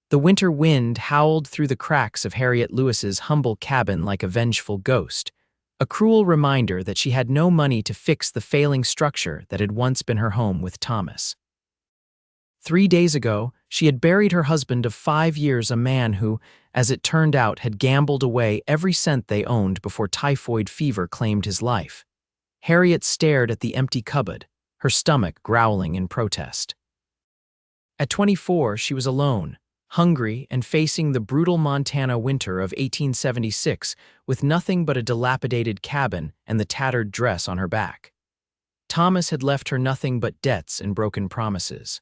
The winter wind howled through the cracks of Harriet Lewis's humble cabin like a vengeful ghost, a cruel reminder that she had no money to fix the failing structure that had once been her home with Thomas. 3 days ago, she had buried her husband of 5 years, a man who, as it turned out, had gambled away every cent they owned before typhoid fever claimed his life. Harriet stared at the empty cupboard, her stomach growling in protest. At 24, she was alone, hungry and facing the brutal Montana winter of 1876 with nothing but a dilapidated cabin and the tattered dress on her back. Thomas had left her nothing but debts and broken promises.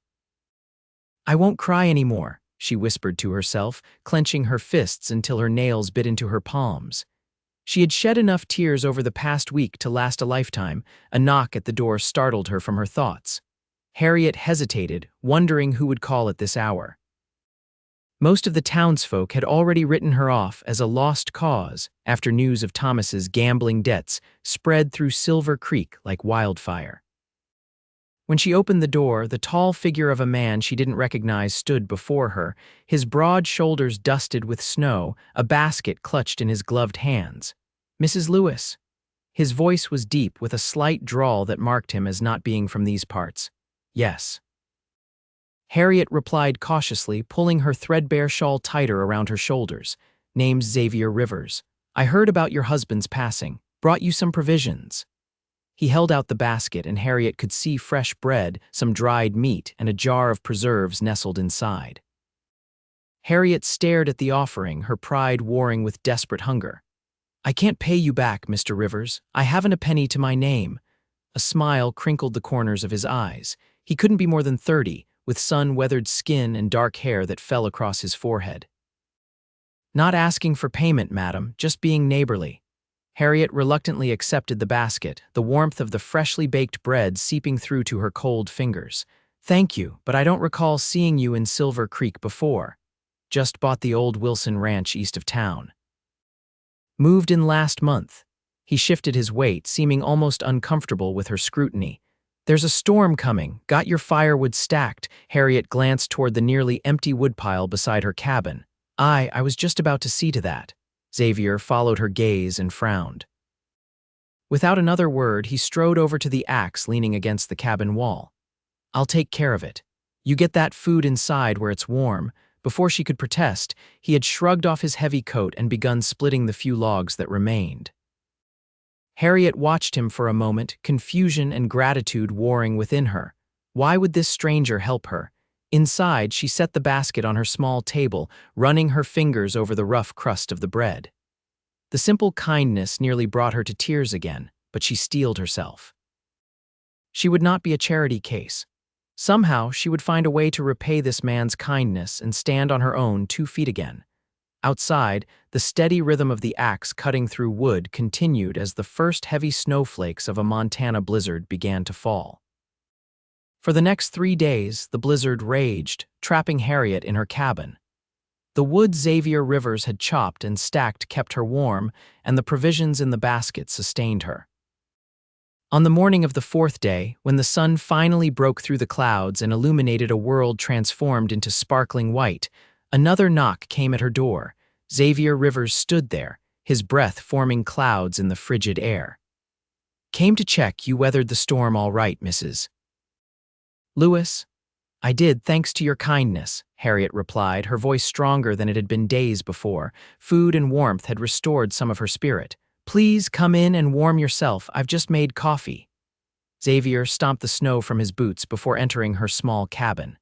"I won't cry anymore," she whispered to herself, clenching her fists until her nails bit into her palms. She had shed enough tears over the past week to last a lifetime. A knock at the door startled her from her thoughts. Harriet hesitated, wondering who would call at this hour. Most of the townsfolk had already written her off as a lost cause after news of Thomas's gambling debts spread through Silver Creek like wildfire. When she opened the door, the tall figure of a man she didn't recognize stood before her, his broad shoulders dusted with snow, a basket clutched in his gloved hands. "Mrs. Lewis." His voice was deep with a slight drawl that marked him as not being from these parts. "Yes." Harriet replied cautiously, pulling her threadbare shawl tighter around her shoulders. "Name's Xavier Rivers. I heard about your husband's passing. Brought you some provisions." He held out the basket, and Harriet could see fresh bread, some dried meat, and a jar of preserves nestled inside. Harriet stared at the offering, her pride warring with desperate hunger. "I can't pay you back, Mr. Rivers. I haven't a penny to my name." A smile crinkled the corners of his eyes. He couldn't be more than 30, with sun-weathered skin and dark hair that fell across his forehead. "Not asking for payment, madam, just being neighborly." Harriet reluctantly accepted the basket, the warmth of the freshly baked bread seeping through to her cold fingers. "Thank you, but I don't recall seeing you in Silver Creek before. Just bought the old Wilson Ranch east of town." "Moved in last month." He shifted his weight, seeming almost uncomfortable with her scrutiny. "There's a storm coming. Got your firewood stacked?" Harriet glanced toward the nearly empty woodpile beside her cabin. I was just about to see to that." Xavier followed her gaze and frowned. Without another word, he strode over to the axe leaning against the cabin wall. "I'll take care of it. You get that food inside where it's warm." Before she could protest, he had shrugged off his heavy coat and begun splitting the few logs that remained. Harriet watched him for a moment, confusion and gratitude warring within her. Why would this stranger help her? Inside, she set the basket on her small table, running her fingers over the rough crust of the bread. The simple kindness nearly brought her to tears again, but she steeled herself. She would not be a charity case. Somehow, she would find a way to repay this man's kindness and stand on her own 2 feet again. Outside, the steady rhythm of the axe cutting through wood continued as the first heavy snowflakes of a Montana blizzard began to fall. For the next 3 days, the blizzard raged, trapping Harriet in her cabin. The wood Xavier Rivers had chopped and stacked kept her warm, and the provisions in the basket sustained her. On the morning of the 4th day, when the sun finally broke through the clouds and illuminated a world transformed into sparkling white, another knock came at her door. Xavier Rivers stood there, his breath forming clouds in the frigid air. "Came to check you weathered the storm all right, Mrs. Lewis." "I did, thanks to your kindness," Harriet replied, her voice stronger than it had been days before. Food and warmth had restored some of her spirit. "Please come in and warm yourself. I've just made coffee." Xavier stomped the snow from his boots before entering her small cabin.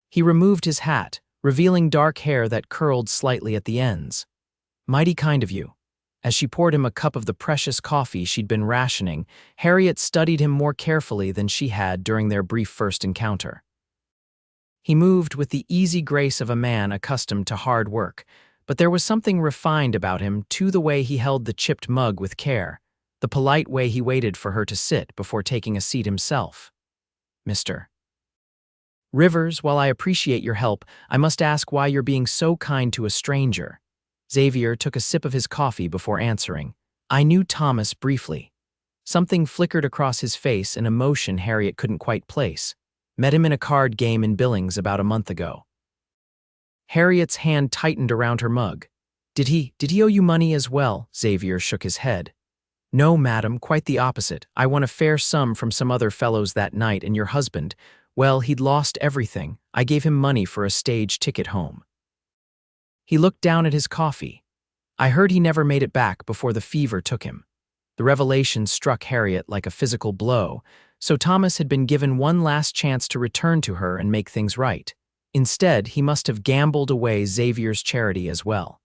He removed his hat, revealing dark hair that curled slightly at the ends. "Mighty kind of you." As she poured him a cup of the precious coffee she'd been rationing, Harriet studied him more carefully than she had during their brief first encounter. He moved with the easy grace of a man accustomed to hard work, but there was something refined about him, too, the way he held the chipped mug with care, the polite way he waited for her to sit before taking a seat himself. "Mr. Rivers, while I appreciate your help, I must ask why you're being so kind to a stranger." Xavier took a sip of his coffee before answering. "I knew Thomas briefly." Something flickered across his face, an emotion Harriet couldn't quite place. "Met him in a card game in Billings about a month ago." Harriet's hand tightened around her mug. Did he owe you money as well? Xavier shook his head. No, madam, quite the opposite. I won a fair sum from some other fellows that night, and your husband, well, he'd lost everything. I gave him money for a stage ticket home. He looked down at his coffee. I heard he never made it back before the fever took him. The revelation struck Harriet like a physical blow, so Thomas had been given one last chance to return to her and make things right. Instead, he must have gambled away Xavier's charity as well.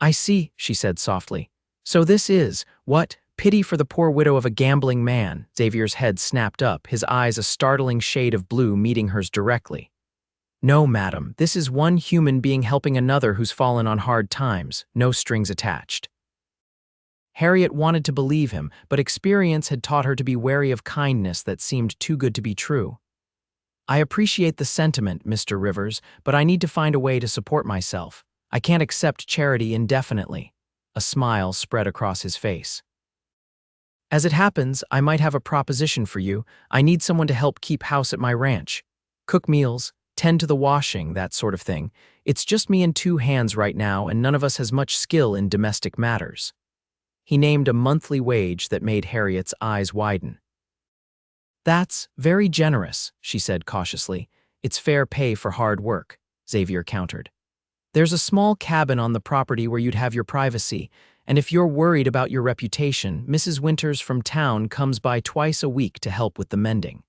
I see, she said softly. So this is, what, pity for the poor widow of a gambling man. Xavier's head snapped up, his eyes a startling shade of blue meeting hers directly. No, madam, this is one human being helping another who's fallen on hard times, no strings attached. Harriet wanted to believe him, but experience had taught her to be wary of kindness that seemed too good to be true. I appreciate the sentiment, Mr. Rivers, but I need to find a way to support myself. I can't accept charity indefinitely. A smile spread across his face. As it happens, I might have a proposition for you. I need someone to help keep house at my ranch. Cook meals, tend to the washing, that sort of thing. It's just me and two hands right now, and none of us has much skill in domestic matters. He named a monthly wage that made Harriet's eyes widen. That's very generous, she said cautiously. It's fair pay for hard work, Xavier countered. There's a small cabin on the property where you'd have your privacy, and if you're worried about your reputation, Mrs. Winters from town comes by twice a week to help with the mending.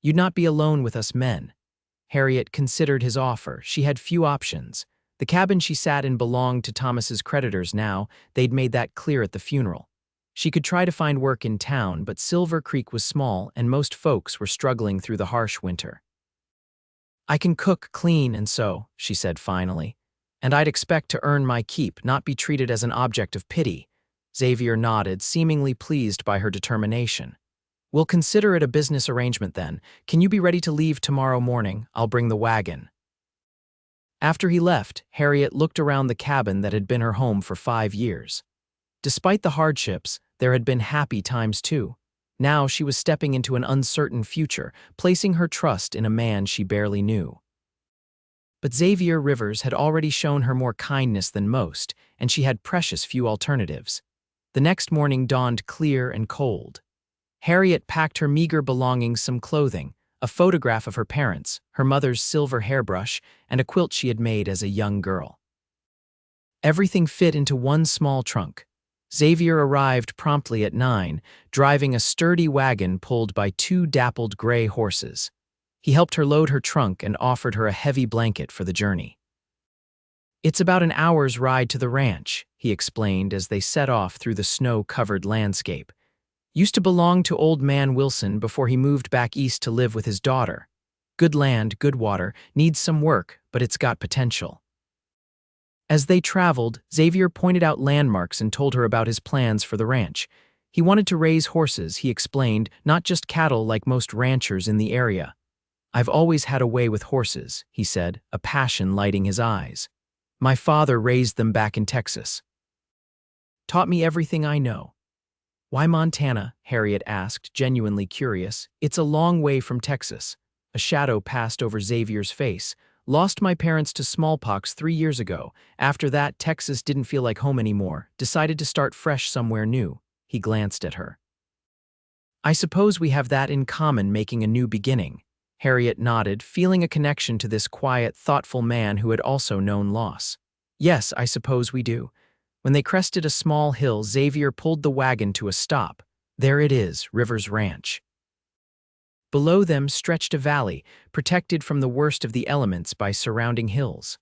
You'd not be alone with us men. Harriet considered his offer. She had few options. The cabin she sat in belonged to Thomas's creditors now. They'd made that clear at the funeral. She could try to find work in town, but Silver Creek was small and most folks were struggling through the harsh winter. I can cook, clean, and sew, she said finally. And I'd expect to earn my keep, not be treated as an object of pity. Xavier nodded, seemingly pleased by her determination. We'll consider it a business arrangement then. Can you be ready to leave tomorrow morning? I'll bring the wagon. After he left, Harriet looked around the cabin that had been her home for 5 years. Despite the hardships, there had been happy times too. Now she was stepping into an uncertain future, placing her trust in a man she barely knew. But Xavier Rivers had already shown her more kindness than most, and she had precious few alternatives. The next morning dawned clear and cold. Harriet packed her meager belongings, some clothing, a photograph of her parents, her mother's silver hairbrush, and a quilt she had made as a young girl. Everything fit into one small trunk. Xavier arrived promptly at 9, driving a sturdy wagon pulled by 2 dappled gray horses. He helped her load her trunk and offered her a heavy blanket for the journey. It's about an hour's ride to the ranch, he explained as they set off through the snow-covered landscape. Used to belong to old man Wilson before he moved back east to live with his daughter. Good land, good water, needs some work, but it's got potential. As they traveled, Xavier pointed out landmarks and told her about his plans for the ranch. He wanted to raise horses, he explained, not just cattle like most ranchers in the area. I've always had a way with horses, he said, a passion lighting his eyes. My father raised them back in Texas. Taught me everything I know. Why Montana? Harriet asked, genuinely curious. It's a long way from Texas. A shadow passed over Xavier's face. Lost my parents to smallpox 3 years ago. After that, Texas didn't feel like home anymore. Decided to start fresh somewhere new. He glanced at her. I suppose we have that in common, making a new beginning. Harriet nodded, feeling a connection to this quiet, thoughtful man who had also known loss. Yes, I suppose we do. When they crested a small hill, Xavier pulled the wagon to a stop. There it is, Rivers Ranch. Below them stretched a valley, protected from the worst of the elements by surrounding hills.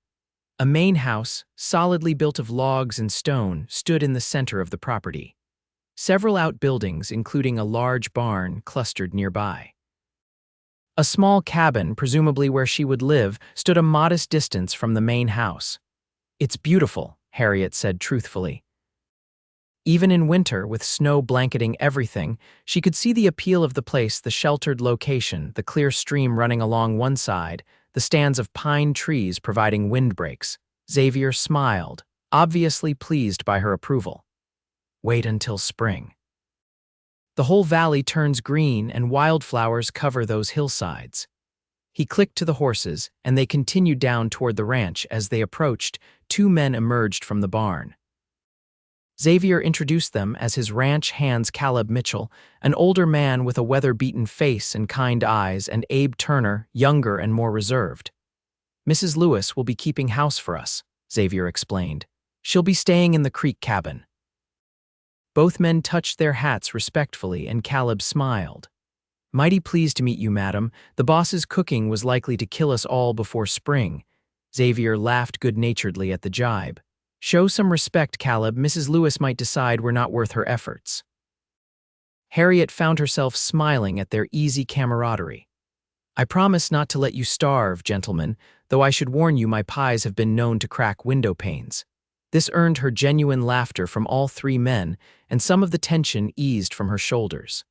A main house, solidly built of logs and stone, stood in the center of the property. Several outbuildings, including a large barn, clustered nearby. A small cabin, presumably where she would live, stood a modest distance from the main house. It's beautiful, Harriet said truthfully. Even in winter, with snow blanketing everything, she could see the appeal of the place, the sheltered location, the clear stream running along one side, the stands of pine trees providing windbreaks. Xavier smiled, obviously pleased by her approval. Wait until spring. The whole valley turns green and wildflowers cover those hillsides. He clicked to the horses, and they continued down toward the ranch. As they approached, two men emerged from the barn. Xavier introduced them as his ranch hands Caleb Mitchell, an older man with a weather-beaten face and kind eyes, and Abe Turner, younger and more reserved. "Mrs. Lewis will be keeping house for us," Xavier explained. "She'll be staying in the creek cabin." Both men touched their hats respectfully, and Caleb smiled. "Mighty pleased to meet you, madam. The boss's cooking was likely to kill us all before spring." Xavier laughed good-naturedly at the jibe. "Show some respect, Caleb. Mrs. Lewis might decide we're not worth her efforts." Harriet found herself smiling at their easy camaraderie. "I promise not to let you starve, gentlemen, though I should warn you my pies have been known to crack window panes." This earned her genuine laughter from all three men, and some of the tension eased from her shoulders.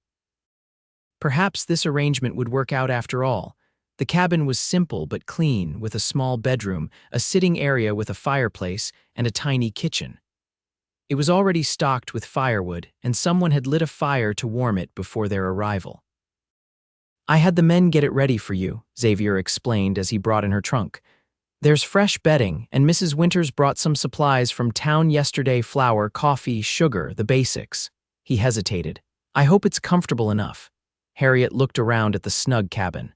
Perhaps this arrangement would work out after all. The cabin was simple but clean, with a small bedroom, a sitting area with a fireplace, and a tiny kitchen. It was already stocked with firewood, and someone had lit a fire to warm it before their arrival. "I had the men get it ready for you," Xavier explained as he brought in her trunk. "There's fresh bedding, and Mrs. Winters brought some supplies from town yesterday: flour, coffee, sugar, the basics." He hesitated. "I hope it's comfortable enough." Harriet looked around at the snug cabin.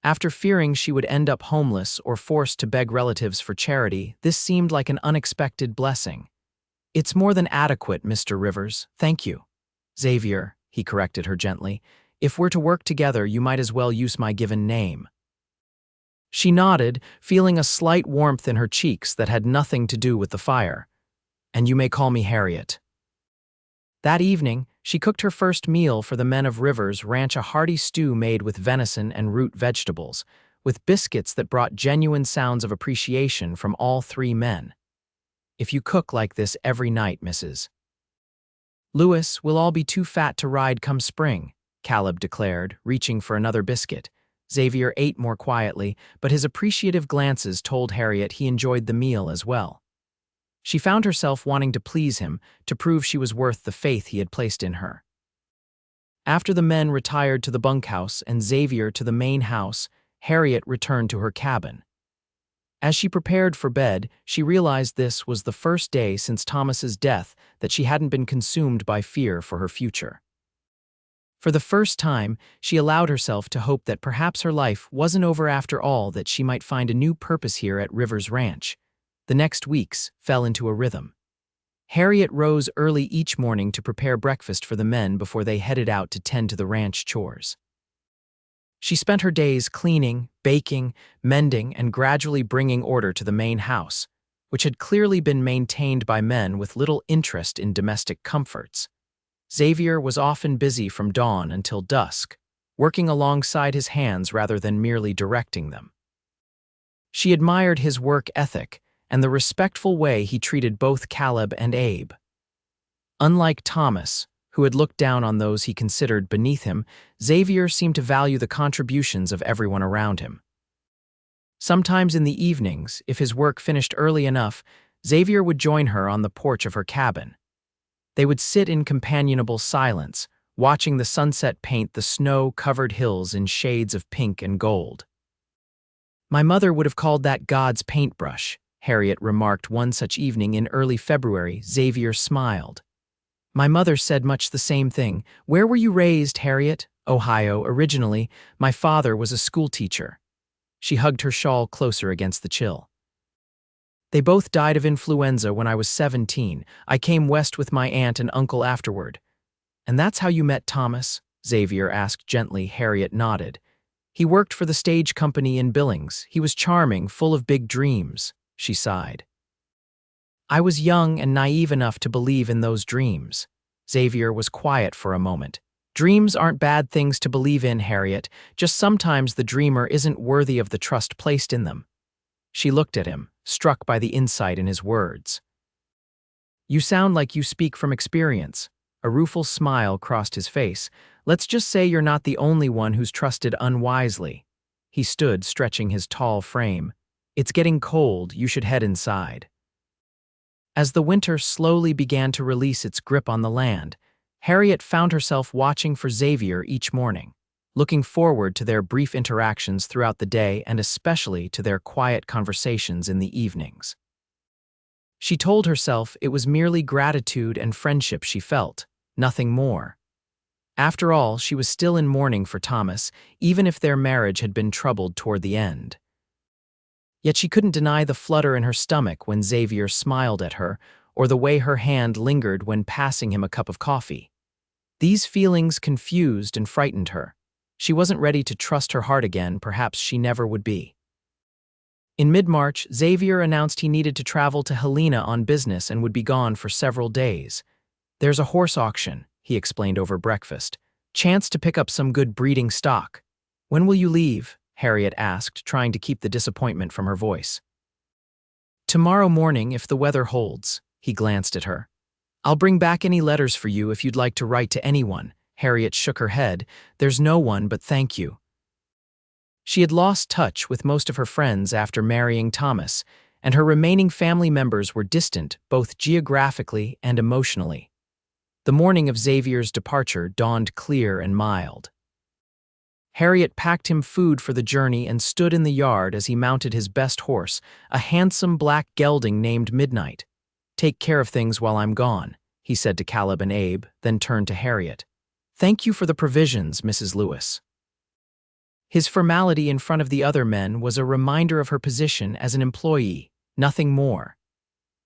After fearing she would end up homeless or forced to beg relatives for charity, this seemed like an unexpected blessing. "It's more than adequate, Mr. Rivers, thank you." "Xavier," he corrected her gently, "if we're to work together, you might as well use my given name." She nodded, feeling a slight warmth in her cheeks that had nothing to do with the fire. "And you may call me Harriet." That evening, she cooked her first meal for the men of Rivers Ranch, a hearty stew made with venison and root vegetables, with biscuits that brought genuine sounds of appreciation from all three men. "If you cook like this every night, Mrs. Lewis, we'll all be too fat to ride come spring," Caleb declared, reaching for another biscuit. Xavier ate more quietly, but his appreciative glances told Harriet he enjoyed the meal as well. She found herself wanting to please him, to prove she was worth the faith he had placed in her. After the men retired to the bunkhouse and Xavier to the main house, Harriet returned to her cabin. As she prepared for bed, she realized this was the first day since Thomas's death that she hadn't been consumed by fear for her future. For the first time, she allowed herself to hope that perhaps her life wasn't over after all, that she might find a new purpose here at Rivers Ranch. The next weeks fell into a rhythm. Harriet rose early each morning to prepare breakfast for the men before they headed out to tend to the ranch chores. She spent her days cleaning, baking, mending, and gradually bringing order to the main house, which had clearly been maintained by men with little interest in domestic comforts. Xavier was often busy from dawn until dusk, working alongside his hands rather than merely directing them. She admired his work ethic and the respectful way he treated both Caleb and Abe. Unlike Thomas, who had looked down on those he considered beneath him, Xavier seemed to value the contributions of everyone around him. Sometimes in the evenings, if his work finished early enough, Xavier would join her on the porch of her cabin. They would sit in companionable silence, watching the sunset paint the snow-covered hills in shades of pink and gold. "My mother would have called that God's paintbrush," Harriet remarked one such evening in early February. Xavier smiled. "My mother said much the same thing." "Where were you raised, Harriet?" "Ohio, originally. My father was a schoolteacher." She hugged her shawl closer against the chill. "They both died of influenza when I was 17. I came west with my aunt and uncle afterward." "And that's how you met Thomas?" Xavier asked gently. Harriet nodded. "He worked for the stage company in Billings. He was charming, full of big dreams." She sighed. "I was young and naive enough to believe in those dreams." Xavier was quiet for a moment. "Dreams aren't bad things to believe in, Harriet. Just sometimes the dreamer isn't worthy of the trust placed in them." She looked at him, struck by the insight in his words. "You sound like you speak from experience." A rueful smile crossed his face. "Let's just say you're not the only one who's trusted unwisely." He stood, stretching his tall frame. "It's getting cold, you should head inside." As the winter slowly began to release its grip on the land, Harriet found herself watching for Xavier each morning. looking forward to their brief interactions throughout the day and especially to their quiet conversations in the evenings. She told herself it was merely gratitude and friendship she felt, nothing more. After all, she was still in mourning for Thomas, even if their marriage had been troubled toward the end. Yet she couldn't deny the flutter in her stomach when Xavier smiled at her, or the way her hand lingered when passing him a cup of coffee. These feelings confused and frightened her. She wasn't ready to trust her heart again, perhaps she never would be. In mid-March, Xavier announced he needed to travel to Helena on business and would be gone for several days. "There's a horse auction," he explained over breakfast. "Chance to pick up some good breeding stock." "When will you leave?" Harriet asked, trying to keep the disappointment from her voice. "Tomorrow morning, if the weather holds," he glanced at her. "I'll bring back any letters for you if you'd like to write to anyone." Harriet shook her head. "There's no one, but thank you." She had lost touch with most of her friends after marrying Thomas, and her remaining family members were distant both geographically and emotionally. The morning of Xavier's departure dawned clear and mild. Harriet packed him food for the journey and stood in the yard as he mounted his best horse, a handsome black gelding named Midnight. "Take care of things while I'm gone," he said to Caleb and Abe, then turned to Harriet. "Thank you for the provisions, Mrs. Lewis." His formality in front of the other men was a reminder of her position as an employee, nothing more.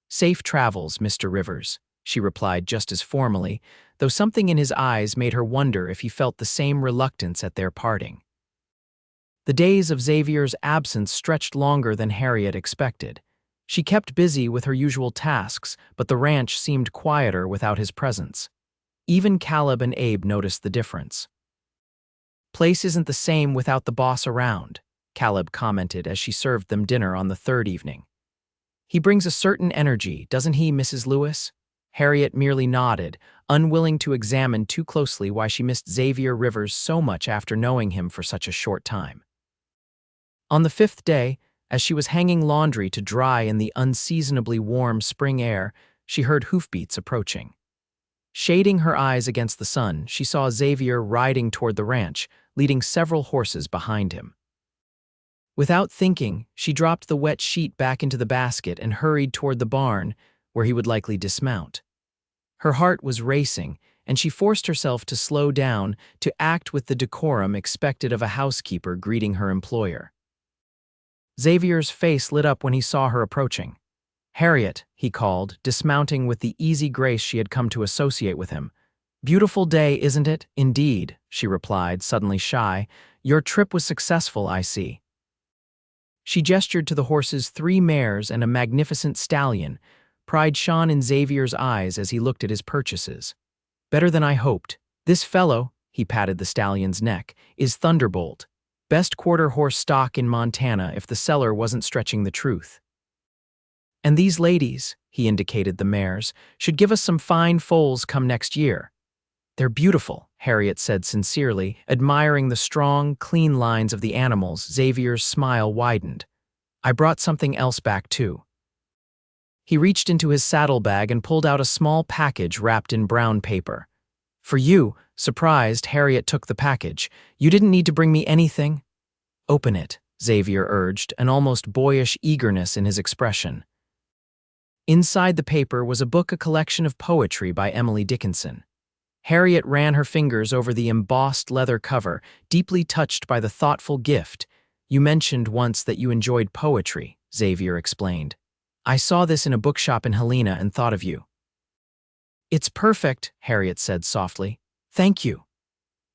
"Safe travels, Mr. Rivers," she replied just as formally, though something in his eyes made her wonder if he felt the same reluctance at their parting. The days of Xavier's absence stretched longer than Harriet expected. She kept busy with her usual tasks, but the ranch seemed quieter without his presence. Even Caleb and Abe noticed the difference. "Place isn't the same without the boss around," Caleb commented as she served them dinner on the third evening. "He brings a certain energy, doesn't he, Mrs. Lewis?" Harriet merely nodded, unwilling to examine too closely why she missed Xavier Rivers so much after knowing him for such a short time. On the fifth day, as she was hanging laundry to dry in the unseasonably warm spring air, she heard hoofbeats approaching. Shading her eyes against the sun, she saw Xavier riding toward the ranch, leading several horses behind him. Without thinking, she dropped the wet sheet back into the basket and hurried toward the barn, where he would likely dismount. Her heart was racing, and she forced herself to slow down, to act with the decorum expected of a housekeeper greeting her employer. Xavier's face lit up when he saw her approaching. "Harriet," he called, dismounting with the easy grace she had come to associate with him. "Beautiful day, isn't it?" "Indeed," she replied, suddenly shy. "Your trip was successful, I see." She gestured to the horses' 3 mares and a magnificent stallion. Pride shone in Xavier's eyes as he looked at his purchases. "Better than I hoped. This fellow," he patted the stallion's neck, "is Thunderbolt. Best quarter horse stock in Montana if the seller wasn't stretching the truth. And these ladies," he indicated the mares, "should give us some fine foals come next year." "They're beautiful," Harriet said sincerely, admiring the strong, clean lines of the animals. Xavier's smile widened. "I brought something else back too." He reached into his saddlebag and pulled out a small package wrapped in brown paper. "For you." Surprised, Harriet took the package. "You didn't need to bring me anything." "Open it," Xavier urged, an almost boyish eagerness in his expression. Inside the paper was a book, a collection of poetry by Emily Dickinson. Harriet ran her fingers over the embossed leather cover, deeply touched by the thoughtful gift. "You mentioned once that you enjoyed poetry," Xavier explained. "I saw this in a bookshop in Helena and thought of you." "It's perfect," Harriet said softly. "Thank you."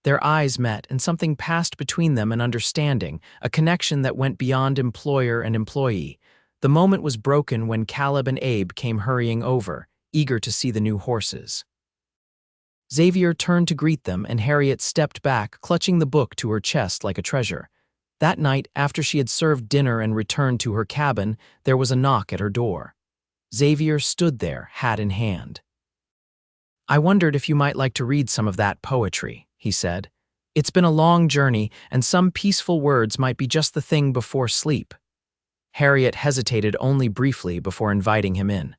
Their eyes met, and something passed between them, an understanding, a connection that went beyond employer and employee. The moment was broken when Caleb and Abe came hurrying over, eager to see the new horses. Xavier turned to greet them, and Harriet stepped back, clutching the book to her chest like a treasure. That night, after she had served dinner and returned to her cabin, there was a knock at her door. Xavier stood there, hat in hand. "I wondered if you might like to read some of that poetry," he said. "It's been a long journey, and some peaceful words might be just the thing before sleep." Harriet hesitated only briefly before inviting him in.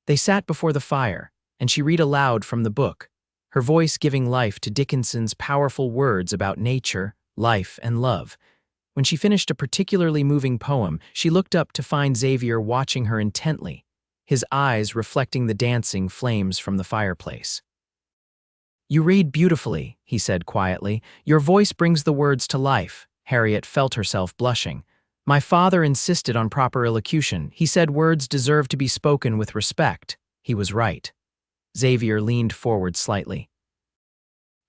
They sat before the fire, and she read aloud from the book. her voice giving life to Dickinson's powerful words about nature, life, and love. When she finished a particularly moving poem, she looked up to find Xavier watching her intently, his eyes reflecting the dancing flames from the fireplace. "You read beautifully," he said quietly. "Your voice brings the words to life." Harriet felt herself blushing. "My father insisted on proper elocution. He said words deserve to be spoken with respect." He was right. Xavier leaned forward slightly.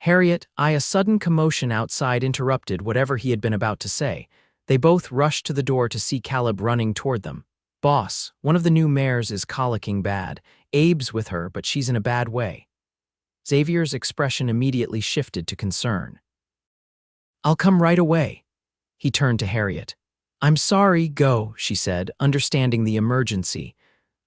Harriet, a sudden commotion outside interrupted whatever he had been about to say. They both rushed to the door to see Caleb running toward them. "Boss, one of the new mares is colicking bad. Abe's with her, but she's in a bad way." Xavier's expression immediately shifted to concern. "I'll come right away." He turned to Harriet. "I'm sorry, go," she said, understanding the emergency.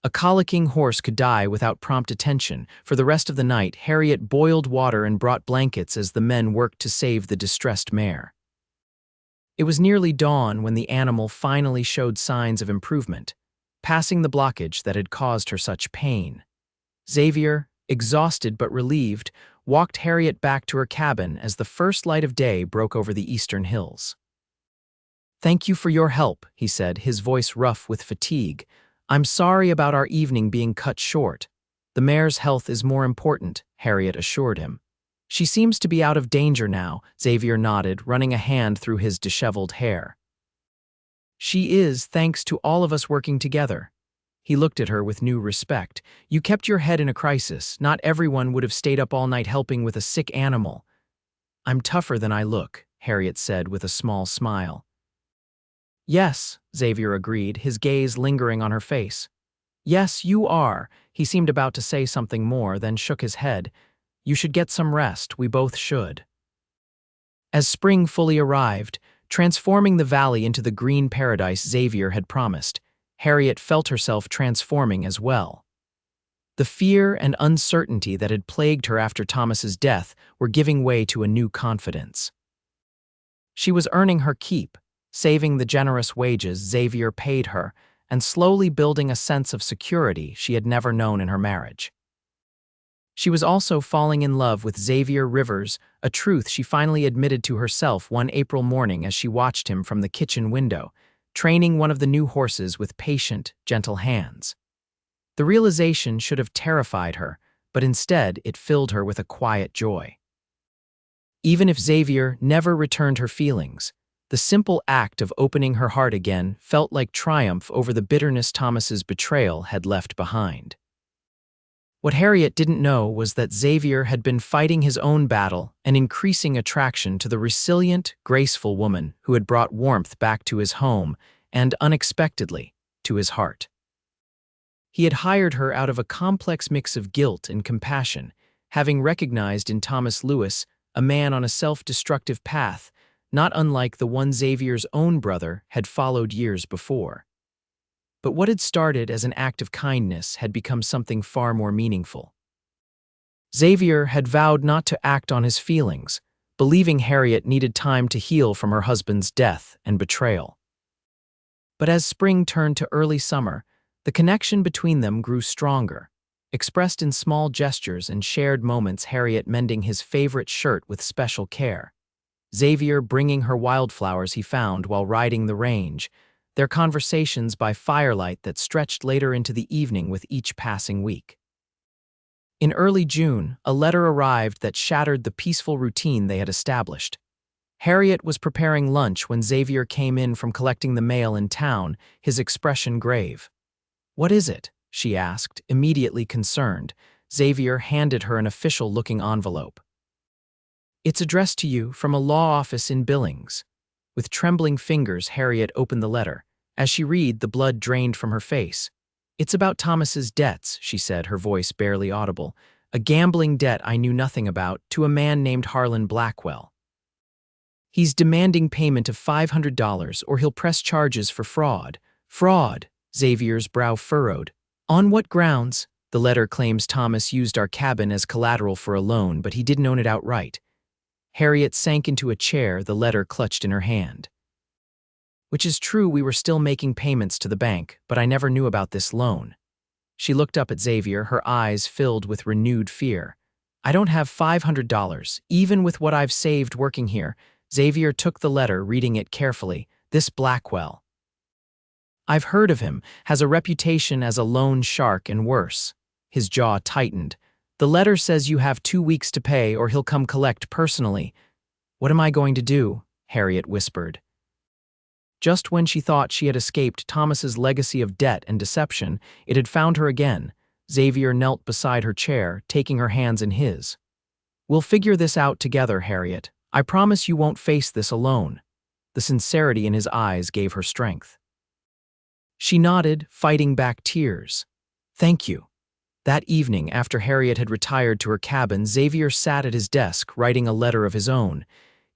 A colicking horse could die without prompt attention. For the rest of the night, Harriet boiled water and brought blankets as the men worked to save the distressed mare. It was nearly dawn when the animal finally showed signs of improvement, passing the blockage that had caused her such pain. Xavier, exhausted but relieved, walked Harriet back to her cabin as the first light of day broke over the eastern hills. "Thank you for your help," he said, his voice rough with fatigue. "I'm sorry about our evening being cut short." "The mare's health is more important," Harriet assured him. "She seems to be out of danger now," Xavier nodded, running a hand through his disheveled hair. "She is, thanks to all of us working together." He looked at her with new respect. "You kept your head in a crisis. Not everyone would have stayed up all night helping with a sick animal." "I'm tougher than I look," Harriet said with a small smile. "Yes," Xavier agreed, his gaze lingering on her face. "Yes, you are." He seemed about to say something more, then shook his head. "You should get some rest. We both should." As spring fully arrived, transforming the valley into the green paradise Xavier had promised, Harriet felt herself transforming as well. The fear and uncertainty that had plagued her after Thomas's death were giving way to a new confidence. She was earning her keep, saving the generous wages Xavier paid her, and slowly building a sense of security she had never known in her marriage. She was also falling in love with Xavier Rivers, a truth she finally admitted to herself one April morning as she watched him from the kitchen window, training one of the new horses with patient, gentle hands. The realization should have terrified her, but instead it filled her with a quiet joy. Even if Xavier never returned her feelings, the simple act of opening her heart again felt like triumph over the bitterness Thomas's betrayal had left behind. What Harriet didn't know was that Xavier had been fighting his own battle and increasing attraction to the resilient, graceful woman who had brought warmth back to his home and, unexpectedly, to his heart. He had hired her out of a complex mix of guilt and compassion, having recognized in Thomas Lewis a man on a self-destructive path, not unlike the one Xavier's own brother had followed years before. But what had started as an act of kindness had become something far more meaningful. Xavier had vowed not to act on his feelings, believing Harriet needed time to heal from her husband's death and betrayal. But as spring turned to early summer, the connection between them grew stronger, expressed in small gestures and shared moments, Harriet mending his favorite shirt with special care, Xavier bringing her wildflowers he found while riding the range, their conversations by firelight that stretched later into the evening with each passing week. In early June, a letter arrived that shattered the peaceful routine they had established. Harriet was preparing lunch when Xavier came in from collecting the mail in town, his expression grave. "What is it?" she asked, immediately concerned. Xavier handed her an official-looking envelope. "It's addressed to you from a law office in Billings." With trembling fingers, Harriet opened the letter. As she read, the blood drained from her face. "It's about Thomas's debts," she said, her voice barely audible. "A gambling debt I knew nothing about, to a man named Harlan Blackwell. He's demanding payment of $500 or he'll press charges for fraud." "Fraud?" Xavier's brow furrowed. "On what grounds?" "The letter claims Thomas used our cabin as collateral for a loan, but he didn't own it outright." Harriet sank into a chair, the letter clutched in her hand. "Which is true, we were still making payments to the bank, but I never knew about this loan." She looked up at Xavier, her eyes filled with renewed fear. I don't have $500, even with what I've saved working here. Xavier took the letter, reading it carefully. This Blackwell. I've heard of him, has a reputation as a loan shark and worse. His jaw tightened. The letter says you have 2 weeks to pay or he'll come collect personally. What am I going to do? Harriet whispered. Just when she thought she had escaped Thomas's legacy of debt and deception, it had found her again. Xavier knelt beside her chair, taking her hands in his. We'll figure this out together, Harriet. I promise you won't face this alone. The sincerity in his eyes gave her strength. She nodded, fighting back tears. Thank you. That evening, after Harriet had retired to her cabin, Xavier sat at his desk, writing a letter of his own.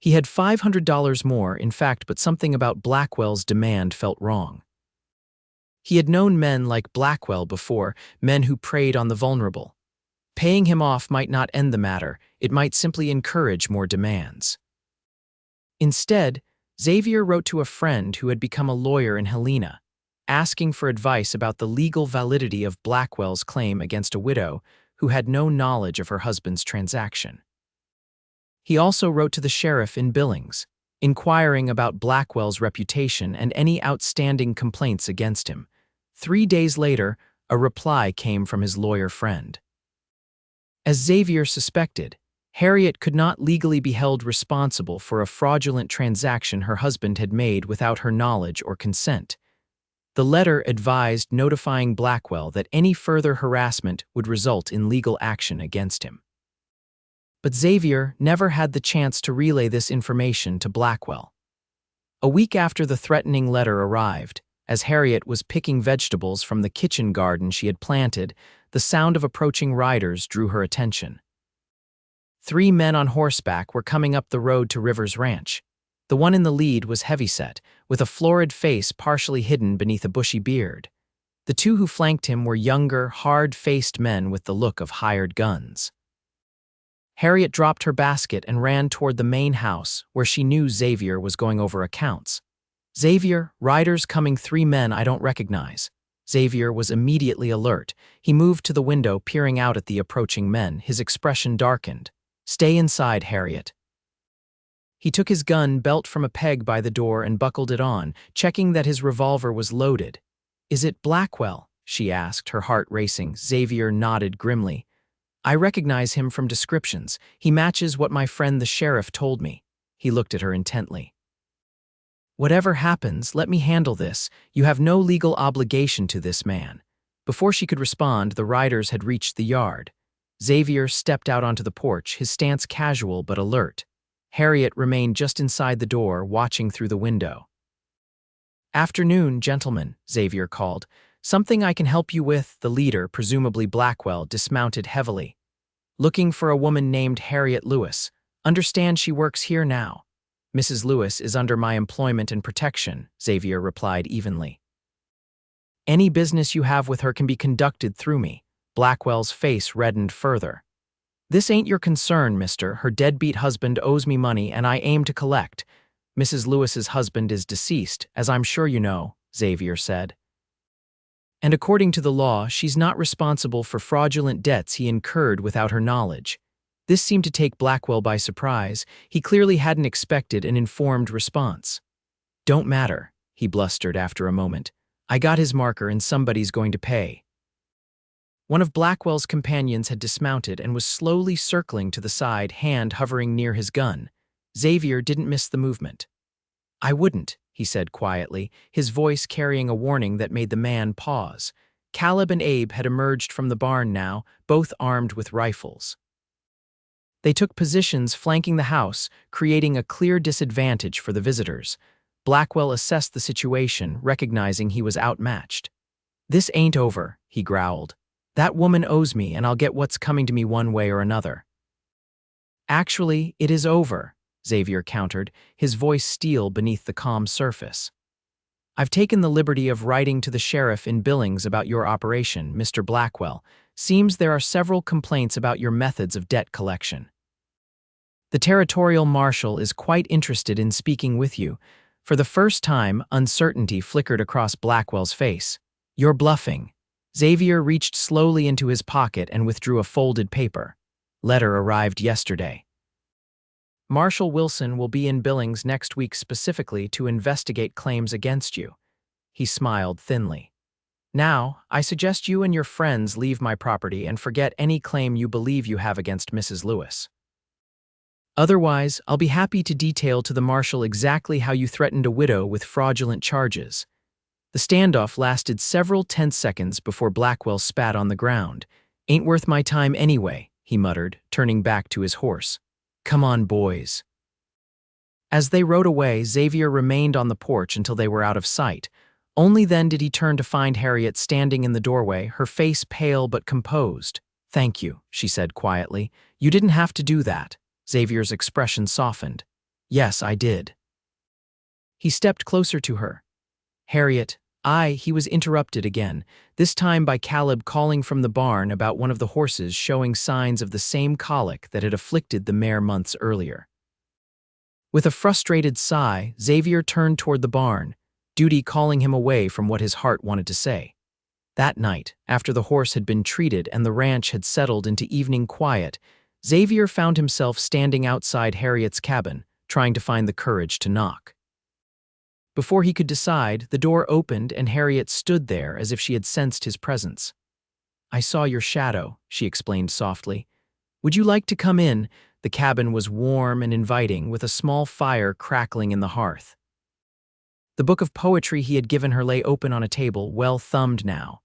He had $500 more, in fact, but something about Blackwell's demand felt wrong. He had known men like Blackwell before, men who preyed on the vulnerable. Paying him off might not end the matter, it might simply encourage more demands. Instead, Xavier wrote to a friend who had become a lawyer in Helena, asking for advice about the legal validity of Blackwell's claim against a widow who had no knowledge of her husband's transaction. He also wrote to the sheriff in Billings, inquiring about Blackwell's reputation and any outstanding complaints against him. 3 days later, a reply came from his lawyer friend. As Xavier suspected, Harriet could not legally be held responsible for a fraudulent transaction her husband had made without her knowledge or consent. The letter advised notifying Blackwell that any further harassment would result in legal action against him. But Xavier never had the chance to relay this information to Blackwell. A week after the threatening letter arrived, as Harriet was picking vegetables from the kitchen garden she had planted, the sound of approaching riders drew her attention. 3 men on horseback were coming up the road to Rivers Ranch. The one in the lead was heavyset, with a florid face partially hidden beneath a bushy beard. The 2 who flanked him were younger, hard-faced men with the look of hired guns. Harriet dropped her basket and ran toward the main house, where she knew Xavier was going over accounts. Xavier, riders coming, 3 men I don't recognize. Xavier was immediately alert. He moved to the window, peering out at the approaching men, his expression darkened. Stay inside, Harriet. He took his gun belt from a peg by the door and buckled it on, checking that his revolver was loaded. Is it Blackwell? She asked, her heart racing. Xavier nodded grimly. I recognize him from descriptions. He matches what my friend the sheriff told me. He looked at her intently. Whatever happens, let me handle this. You have no legal obligation to this man. Before she could respond, the riders had reached the yard. Xavier stepped out onto the porch, his stance casual but alert. Harriet remained just inside the door, watching through the window. Afternoon, gentlemen, Xavier called. Something I can help you with. The leader, presumably Blackwell, dismounted heavily. Looking for a woman named Harriet Lewis. Understand she works here now. Mrs. Lewis is under my employment and protection, Xavier replied evenly. Any business you have with her can be conducted through me. Blackwell's face reddened further. This ain't your concern, mister. Her deadbeat husband owes me money and I aim to collect. Mrs. Lewis's husband is deceased, as I'm sure you know, Xavier said. And according to the law, she's not responsible for fraudulent debts he incurred without her knowledge. This seemed to take Blackwell by surprise. He clearly hadn't expected an informed response. Don't matter, he blustered after a moment. I got his marker and somebody's going to pay. One of Blackwell's companions had dismounted and was slowly circling to the side, hand hovering near his gun. Xavier didn't miss the movement. I wouldn't, he said quietly, his voice carrying a warning that made the man pause. Caleb and Abe had emerged from the barn now, both armed with rifles. They took positions flanking the house, creating a clear disadvantage for the visitors. Blackwell assessed the situation, recognizing he was outmatched. This ain't over, he growled. That woman owes me, and I'll get what's coming to me one way or another. Actually, it is over, Xavier countered, his voice steel beneath the calm surface. I've taken the liberty of writing to the sheriff in Billings about your operation, Mr. Blackwell. Seems there are several complaints about your methods of debt collection. The territorial marshal is quite interested in speaking with you. For the first time, uncertainty flickered across Blackwell's face. You're bluffing. Xavier reached slowly into his pocket and withdrew a folded paper. Letter arrived yesterday. Marshal Wilson will be in Billings next week specifically to investigate claims against you. He smiled thinly. Now, I suggest you and your friends leave my property and forget any claim you believe you have against Mrs. Lewis. Otherwise, I'll be happy to detail to the marshal exactly how you threatened a widow with fraudulent charges. The standoff lasted several tense seconds before Blackwell spat on the ground. Ain't worth my time anyway, he muttered, turning back to his horse. Come on, boys. As they rode away, Xavier remained on the porch until they were out of sight. Only then did he turn to find Harriet standing in the doorway, her face pale but composed. Thank you, she said quietly. You didn't have to do that. Xavier's expression softened. Yes, I did. He stepped closer to her. Harriet, he was interrupted again, this time by Caleb calling from the barn about one of the horses showing signs of the same colic that had afflicted the mare months earlier. With a frustrated sigh, Xavier turned toward the barn, duty calling him away from what his heart wanted to say. That night, after the horse had been treated and the ranch had settled into evening quiet, Xavier found himself standing outside Harriet's cabin, trying to find the courage to knock. Before he could decide, the door opened and Harriet stood there as if she had sensed his presence. I saw your shadow, she explained softly. Would you like to come in? The cabin was warm and inviting, with a small fire crackling in the hearth. The book of poetry he had given her lay open on a table, well thumbed now.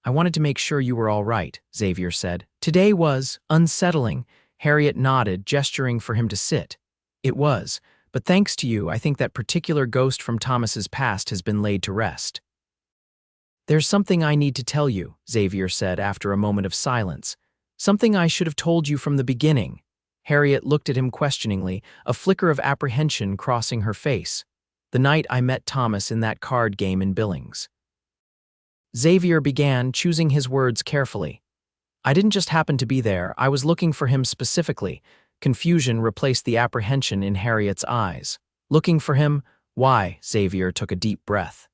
I wanted to make sure you were all right, Xavier said. Today was unsettling. Harriet nodded, gesturing for him to sit. It was. But thanks to you, I think that particular ghost from Thomas's past has been laid to rest. There's something I need to tell you, Xavier said after a moment of silence. Something I should have told you from the beginning. Harriet looked at him questioningly, a flicker of apprehension crossing her face. The night I met Thomas in that card game in Billings. Xavier began, choosing his words carefully. I didn't just happen to be there, I was looking for him specifically. Confusion replaced the apprehension in Harriet's eyes. Looking for him? Why? Xavier took a deep breath.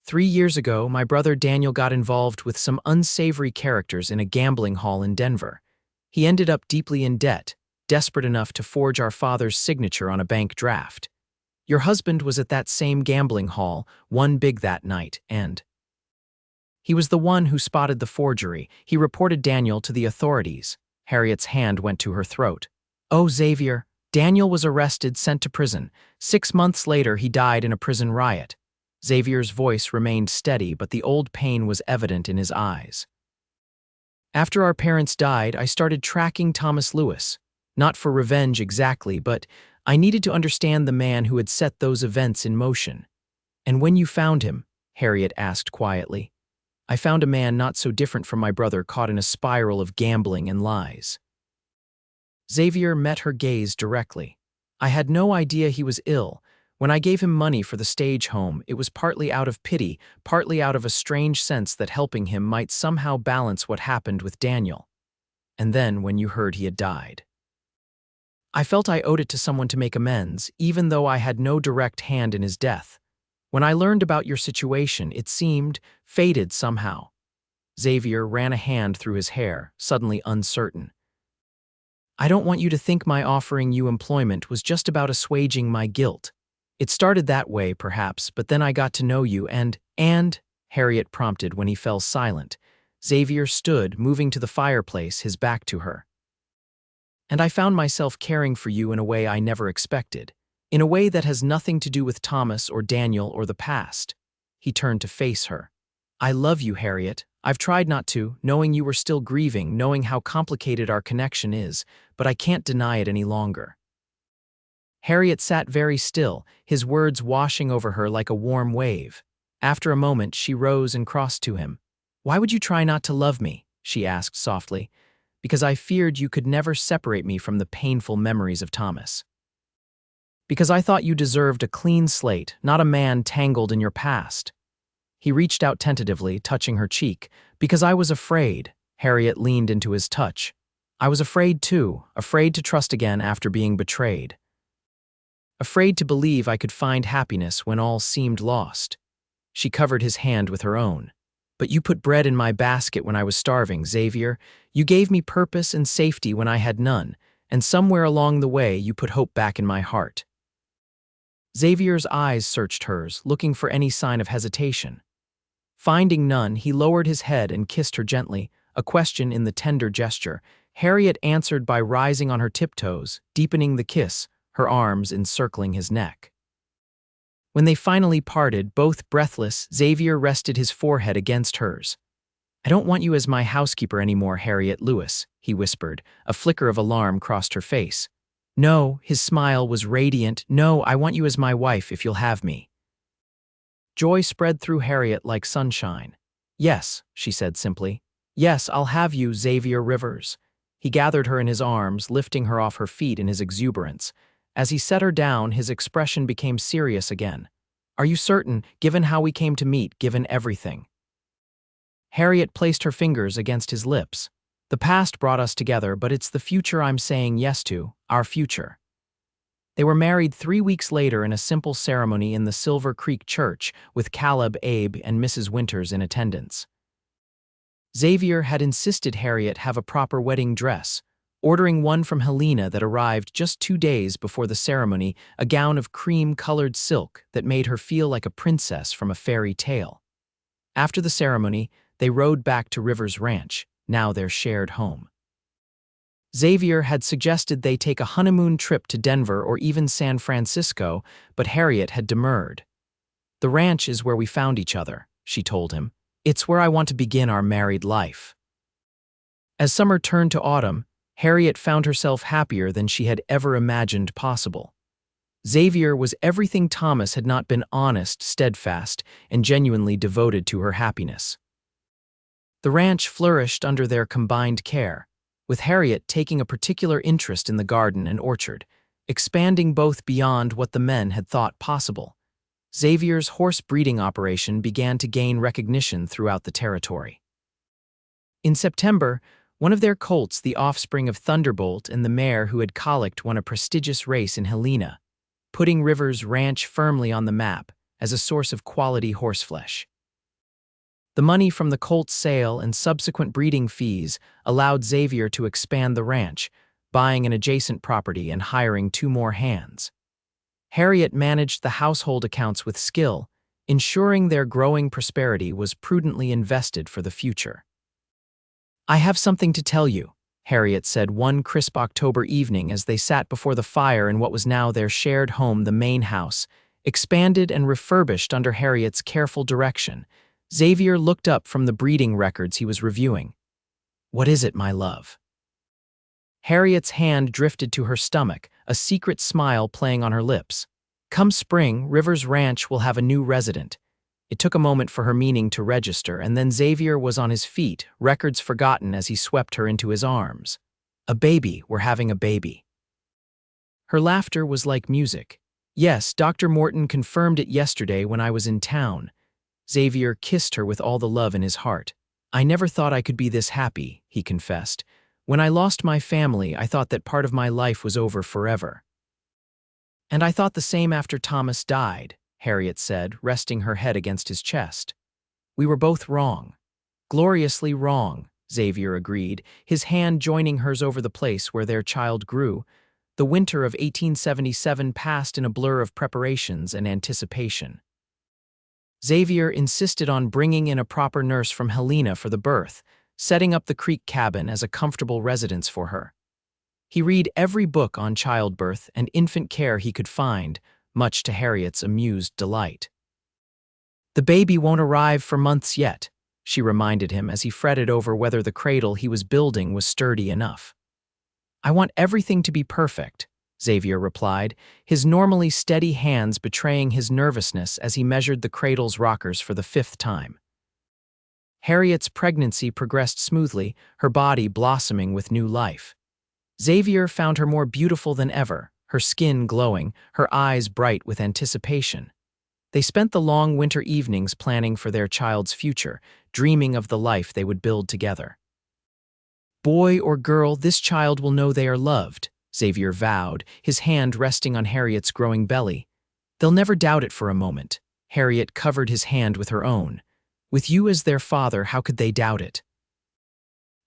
3 years ago, my brother Daniel got involved with some unsavory characters in a gambling hall in Denver. He ended up deeply in debt, desperate enough to forge our father's signature on a bank draft. Your husband was at that same gambling hall, won big that night, and he was the one who spotted the forgery. He reported Daniel to the authorities. Harriet's hand went to her throat. Oh, Xavier, Daniel was arrested, sent to prison. 6 months later, he died in a prison riot. Xavier's voice remained steady, but the old pain was evident in his eyes. After our parents died, I started tracking Thomas Lewis. Not for revenge exactly, but I needed to understand the man who had set those events in motion. And when you found him, Harriet asked quietly, I found a man not so different from my brother, caught in a spiral of gambling and lies. Xavier met her gaze directly. I had no idea he was ill. When I gave him money for the stage home, it was partly out of pity, partly out of a strange sense that helping him might somehow balance what happened with Daniel. And then, when you heard he had died, I felt I owed it to someone to make amends, even though I had no direct hand in his death. When I learned about your situation, it seemed fated somehow. Xavier ran a hand through his hair, suddenly uncertain. I don't want you to think my offering you employment was just about assuaging my guilt. It started that way, perhaps, but then I got to know you and, Harriet prompted when he fell silent. Xavier stood, moving to the fireplace, his back to her. And I found myself caring for you in a way I never expected. In a way that has nothing to do with Thomas or Daniel or the past. He turned to face her. I love you, Harriet. I've tried not to, knowing you were still grieving, knowing how complicated our connection is, but I can't deny it any longer. Harriet sat very still, his words washing over her like a warm wave. After a moment, she rose and crossed to him. Why would you try not to love me? She asked softly. Because I feared you could never separate me from the painful memories of Thomas. Because I thought you deserved a clean slate, not a man tangled in your past. He reached out tentatively, touching her cheek. Because I was afraid. Harriet leaned into his touch. I was afraid too, afraid to trust again after being betrayed. Afraid to believe I could find happiness when all seemed lost. She covered his hand with her own. But you put bread in my basket when I was starving, Xavier. You gave me purpose and safety when I had none, and somewhere along the way you put hope back in my heart. Xavier's eyes searched hers, looking for any sign of hesitation. Finding none, he lowered his head and kissed her gently, a question in the tender gesture. Harriet answered by rising on her tiptoes, deepening the kiss, her arms encircling his neck. When they finally parted, both breathless, Xavier rested his forehead against hers. "I don't want you as my housekeeper anymore, Harriet Lewis," he whispered. A flicker of alarm crossed her face. "No," his smile was radiant. "No, I want you as my wife if you'll have me." Joy spread through Harriet like sunshine. "Yes," she said simply. "Yes, I'll have you, Xavier Rivers." He gathered her in his arms, lifting her off her feet in his exuberance. As he set her down, his expression became serious again. "Are you certain, given how we came to meet, given everything?" Harriet placed her fingers against his lips. "The past brought us together, but it's the future I'm saying yes to, our future." They were married 3 weeks later in a simple ceremony in the Silver Creek Church, with Caleb, Abe, and Mrs. Winters in attendance. Xavier had insisted Harriet have a proper wedding dress, ordering one from Helena that arrived just 2 days before the ceremony, a gown of cream-colored silk that made her feel like a princess from a fairy tale. After the ceremony, they rode back to Rivers Ranch, now their shared home. Xavier had suggested they take a honeymoon trip to Denver or even San Francisco, but Harriet had demurred. "The ranch is where we found each other," she told him. "It's where I want to begin our married life." As summer turned to autumn, Harriet found herself happier than she had ever imagined possible. Xavier was everything Thomas had not been: honest, steadfast, and genuinely devoted to her happiness. The ranch flourished under their combined care, with Harriet taking a particular interest in the garden and orchard, expanding both beyond what the men had thought possible. Xavier's horse breeding operation began to gain recognition throughout the territory. In September, one of their colts, the offspring of Thunderbolt and the mare who had colicked, won a prestigious race in Helena, putting Rivers Ranch firmly on the map as a source of quality horseflesh. The money from the colt's sale and subsequent breeding fees allowed Xavier to expand the ranch, buying an adjacent property and hiring 2 more hands. Harriet managed the household accounts with skill, ensuring their growing prosperity was prudently invested for the future. "I have something to tell you," Harriet said one crisp October evening as they sat before the fire in what was now their shared home, the main house, expanded and refurbished under Harriet's careful direction. Xavier looked up from the breeding records he was reviewing. "What is it, my love?" Harriet's hand drifted to her stomach, a secret smile playing on her lips. "Come spring, Rivers Ranch will have a new resident." It took a moment for her meaning to register, and then Xavier was on his feet, records forgotten as he swept her into his arms. "A baby, we're having a baby." Her laughter was like music. "Yes, Dr. Morton confirmed it yesterday when I was in town." Xavier kissed her with all the love in his heart. "I never thought I could be this happy," he confessed. "When I lost my family, I thought that part of my life was over forever." "And I thought the same after Thomas died," Harriet said, resting her head against his chest. "We were both wrong. Gloriously wrong," Xavier agreed, his hand joining hers over the place where their child grew. The winter of 1877 passed in a blur of preparations and anticipation. Xavier insisted on bringing in a proper nurse from Helena for the birth, setting up the creek cabin as a comfortable residence for her. He read every book on childbirth and infant care he could find, much to Harriet's amused delight. "The baby won't arrive for months yet," she reminded him as he fretted over whether the cradle he was building was sturdy enough. "I want everything to be perfect," Xavier replied, his normally steady hands betraying his nervousness as he measured the cradle's rockers for the 5th time. Harriet's pregnancy progressed smoothly, her body blossoming with new life. Xavier found her more beautiful than ever, her skin glowing, her eyes bright with anticipation. They spent the long winter evenings planning for their child's future, dreaming of the life they would build together. "Boy or girl, this child will know they are loved," Xavier vowed, his hand resting on Harriet's growing belly. "They'll never doubt it for a moment." Harriet covered his hand with her own. With you as their father, how could they doubt it?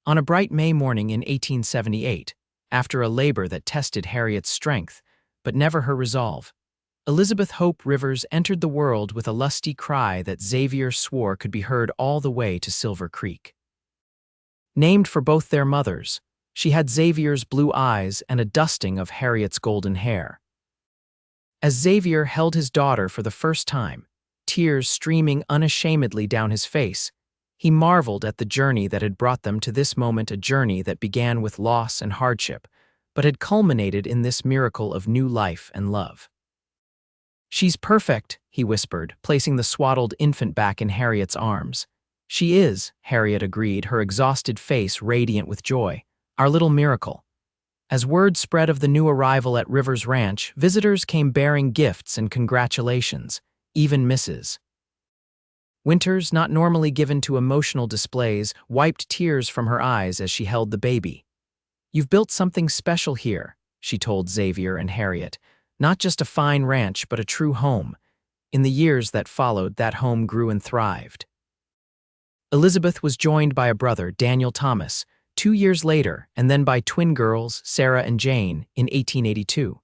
On a bright May morning in 1878, after a labor that tested Harriet's strength, but never her resolve, Elizabeth Hope Rivers entered the world with a lusty cry that Xavier swore could be heard all the way to Silver Creek. Named for both their mothers, she had Xavier's blue eyes and a dusting of Harriet's golden hair. As Xavier held his daughter for the first time, tears streaming unashamedly down his face, he marveled at the journey that had brought them to this moment, a journey that began with loss and hardship, but had culminated in this miracle of new life and love. "She's perfect," he whispered, placing the swaddled infant back in Harriet's arms. "She is," Harriet agreed, her exhausted face radiant with joy. "Our little miracle." As word spread of the new arrival at Rivers Ranch, visitors came bearing gifts and congratulations, even Mrs. Winters, not normally given to emotional displays, wiped tears from her eyes as she held the baby. "You've built something special here," she told Xavier and Harriet. "Not just a fine ranch, but a true home." In the years that followed, that home grew and thrived. Elizabeth was joined by a brother, Daniel Thomas, 2 years later, and then by twin girls, Sarah and Jane, in 1882.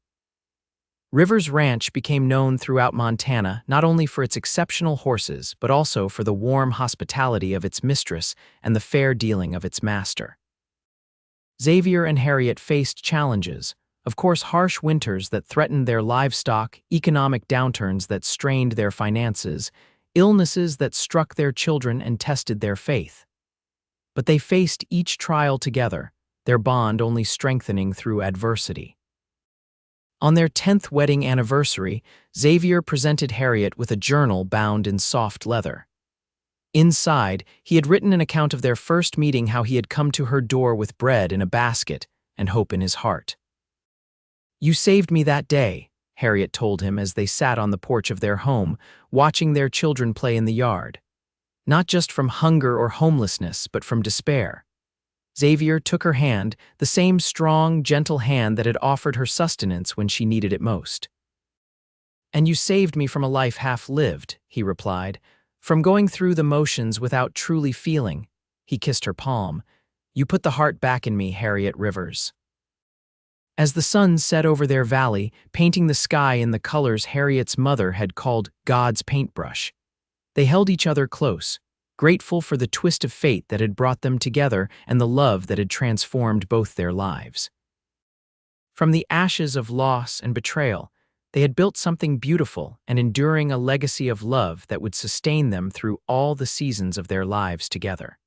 Rivers Ranch became known throughout Montana not only for its exceptional horses, but also for the warm hospitality of its mistress and the fair dealing of its master. Xavier and Harriet faced challenges, of course harsh winters that threatened their livestock, economic downturns that strained their finances, illnesses that struck their children and tested their faith. But they faced each trial together, their bond only strengthening through adversity. On their 10th wedding anniversary, Xavier presented Harriet with a journal bound in soft leather. Inside, he had written an account of their first meeting, how he had come to her door with bread in a basket and hope in his heart. "You saved me that day," Harriet told him as they sat on the porch of their home, watching their children play in the yard. Not just from hunger or homelessness, but from despair. Xavier took her hand, the same strong, gentle hand that had offered her sustenance when she needed it most. "And you saved me from a life half lived," he replied, "from going through the motions without truly feeling." He kissed her palm. "You put the heart back in me, Harriet Rivers." As the sun set over their valley, painting the sky in the colors Harriet's mother had called God's paintbrush, they held each other close, grateful for the twist of fate that had brought them together and the love that had transformed both their lives. From the ashes of loss and betrayal, they had built something beautiful and enduring, a legacy of love that would sustain them through all the seasons of their lives together.